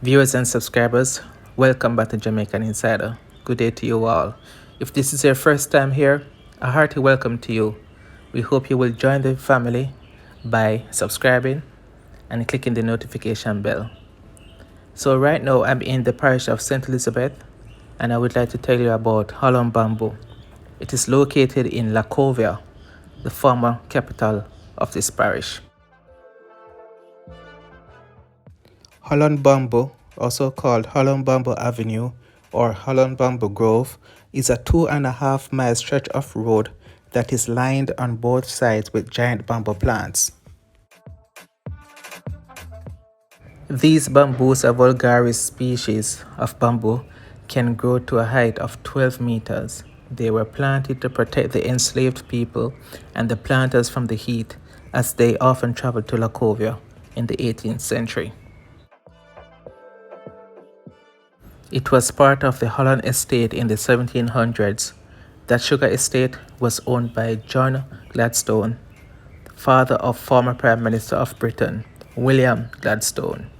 Viewers and subscribers, welcome back to Jamaican Insider. Good day to you all. If this is your first time here, a hearty welcome to you. We hope you will join the family by subscribing and clicking the notification bell. So right now I'm in the parish of St. Elizabeth and I would like to tell you about Holland Bamboo. It is located in Lacovia, the former capital of this parish. Holland Bamboo, also called Holland Bamboo Avenue or Holland Bamboo Grove, is a 2.5-mile stretch of road that is lined on both sides with giant bamboo plants. These bamboos, a vulgaris species of bamboo, can grow to a height of 12 meters. They were planted to protect the enslaved people and the planters from the heat, as they often traveled to Lacovia in the 18th century. It was part of the Holland estate in the 1700s. That sugar estate was owned by John Gladstone, father of former Prime Minister of Britain, William Gladstone.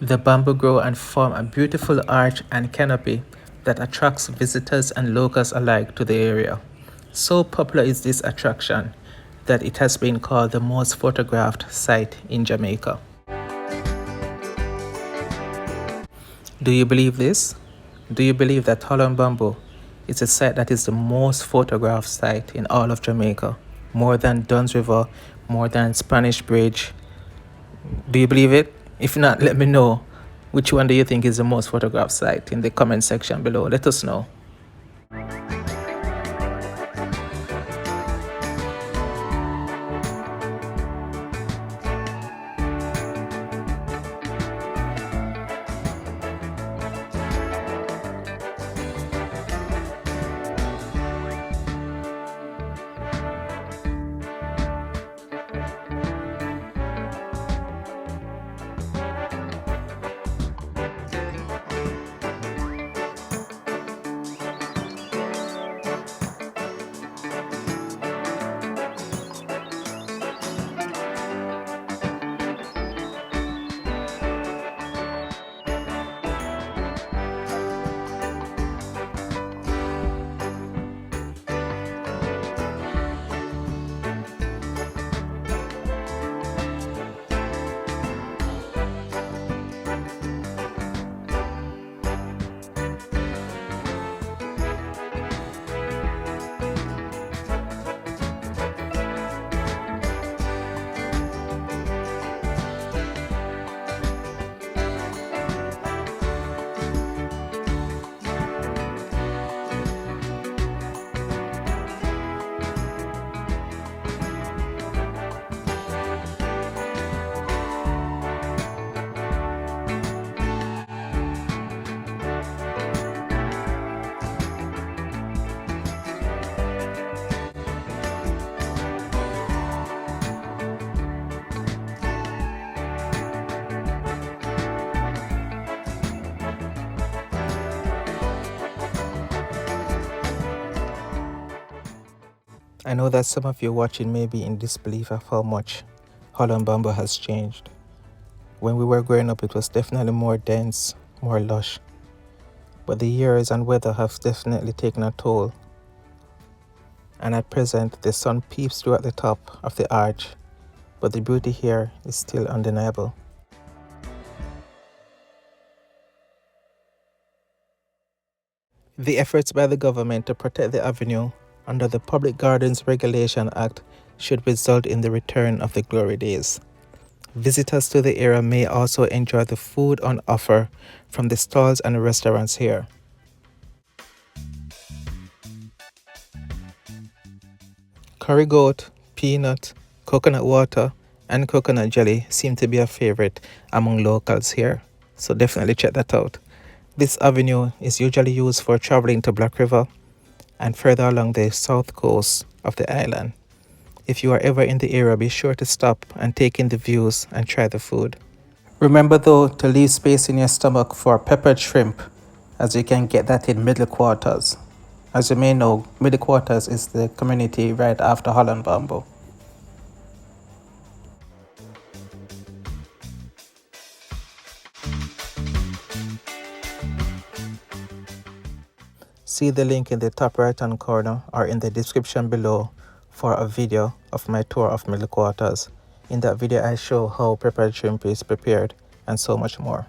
The bamboo grow and form a beautiful arch and canopy that attracts visitors and locals alike to the area. So popular is this attraction that it has been called the most photographed site in Jamaica. Do you believe this? Do you believe that Holland Bamboo is a site that is the most photographed site in all of Jamaica? More than Dunn's River, more than Spanish Bridge. Do you believe it? If not, let me know. Which one do you think is the most photographed site in the comment section below? Let us know. I know that some of you watching may be in disbelief of how much Holland Bamboo has changed. When we were growing up, it was definitely more dense, more lush. But the years and weather have definitely taken a toll. And at present, the sun peeps through at the top of the arch, but the beauty here is still undeniable. The efforts by the government to protect the avenue under the Public Gardens Regulation Act should result in the return of the glory days. Visitors to the area may also enjoy the food on offer from the stalls and restaurants here. Curry goat, peanut, coconut water, and coconut jelly seem to be a favorite among locals here, so definitely check that out. This avenue is usually used for traveling to Black River and further along the south coast of the island. If you are ever in the area, be sure to stop and take in the views and try the food. Remember though to leave space in your stomach for peppered shrimp, as you can get that in middle quarters. As you may know, middle quarters is the community right after Holland Bamboo. See the link in the top right hand corner or in the description below for a video of my tour of middle quarters. In that video I show how prepared shrimp is prepared and so much more.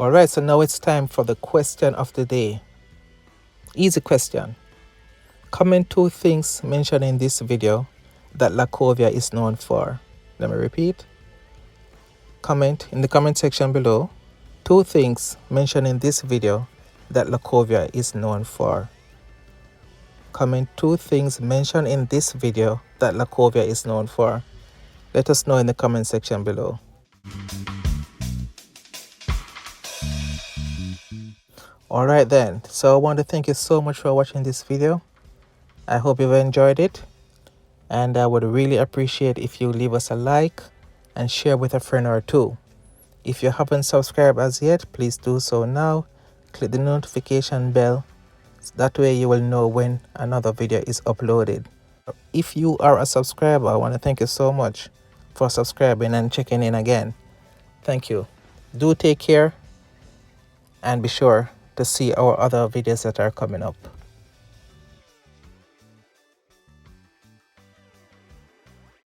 Alright, so now it's time for the question of the day. Easy question. Comment 2 things mentioned in this video that Lacovia is known for. Let me repeat. Comment in the comment section below 2 things mentioned in this video that Lacovia is known for. Comment 2 things mentioned in this video that Lacovia is known for. Let us know in the comment section below. Alright then, so I want to thank you so much for watching this video. I hope you've enjoyed it, and I would really appreciate if you leave us a like and share with a friend or two. If you haven't subscribed as yet, please do so now. Click the notification bell, that way you will know when another video is uploaded. If you are a subscriber, I want to thank you so much for subscribing and checking in again. Thank you. Do take care and be sure to see our other videos that are coming up.